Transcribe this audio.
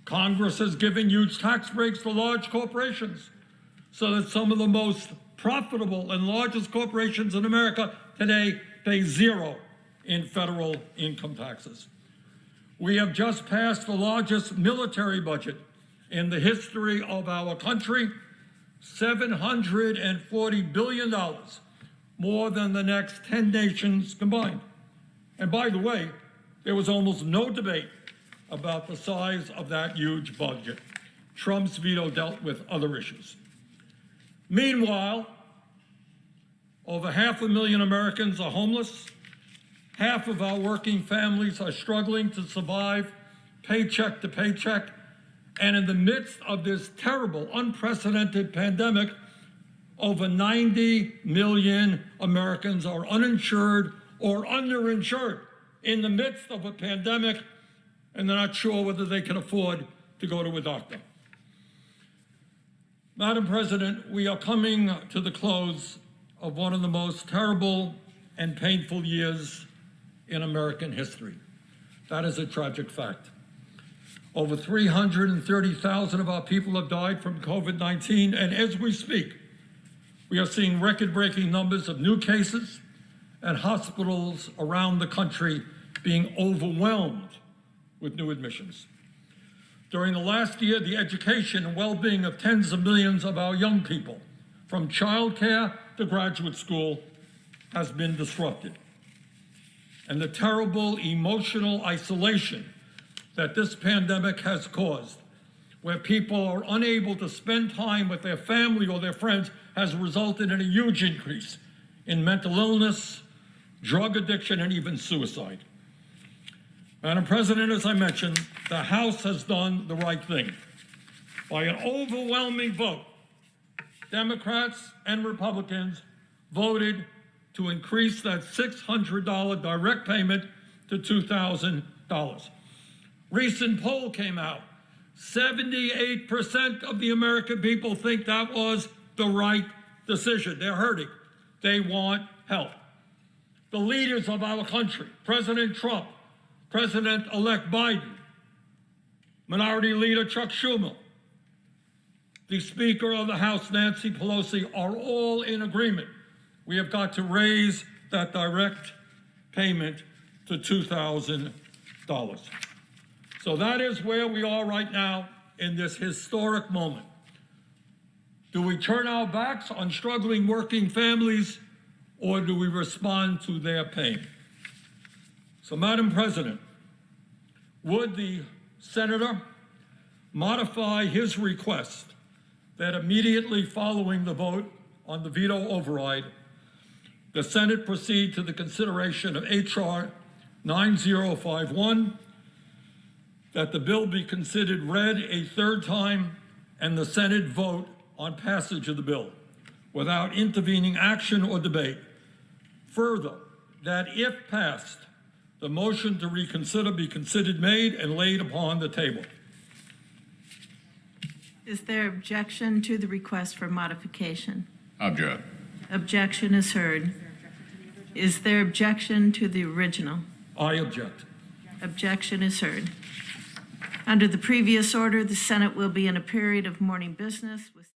Congress has given huge tax breaks to large corporations so that some of the most profitable and largest corporations in America today pay zero in federal income taxes. We have just passed the largest military budget in the history of our country, $740 billion, more than the next 10 nations combined. And by the way, there was almost no debate about the size of that huge budget. Trump's veto dealt with other issues. Meanwhile, over 500,000 Americans are homeless. Half of our working families are struggling to survive paycheck to paycheck. And in the midst of this terrible, unprecedented pandemic, over 90 million Americans are uninsured or underinsured in the midst of a pandemic, and they're not sure whether they can afford to go to a doctor. Madam President, we are coming to the close of one of the most terrible and painful years in American history. That is a tragic fact. Over 330,000 of our people have died from COVID-19, and as we speak, we are seeing record-breaking numbers of new cases and hospitals around the country being overwhelmed with new admissions. During the last year, the education and well-being of tens of millions of our young people, from childcare to graduate school, has been disrupted. And the terrible emotional isolation that this pandemic has caused, where people are unable to spend time with their family or their friends, has resulted in a huge increase in mental illness, drug addiction, and even suicide. Madam President, as I mentioned, the House has done the right thing. By an overwhelming vote, Democrats and Republicans voted to increase that $600 direct payment to $2,000. Recent poll came out. 78% of the American people think that was the right decision. They're hurting. They want help. The leaders of our country, President Trump, President-elect Biden, Minority Leader Chuck Schumer, the Speaker of the House, Nancy Pelosi, are all in agreement. We have got to raise that direct payment to $2,000. So that is where we are right now in this historic moment. Do we turn our backs on struggling working families, or do we respond to their pain? So, Madam President, would the senator modify his request that immediately following the vote on the veto override, the Senate proceed to the consideration of H.R. 9051, that the bill be considered read a third time and the Senate vote on passage of the bill without intervening action or debate. Further, that if passed, the motion to reconsider be considered made and laid upon the table. Is there objection to the request for modification? Object. Objection is heard. Is there objection to the original? I object. Objection is heard. Under the previous order, the Senate will be in a period of morning business with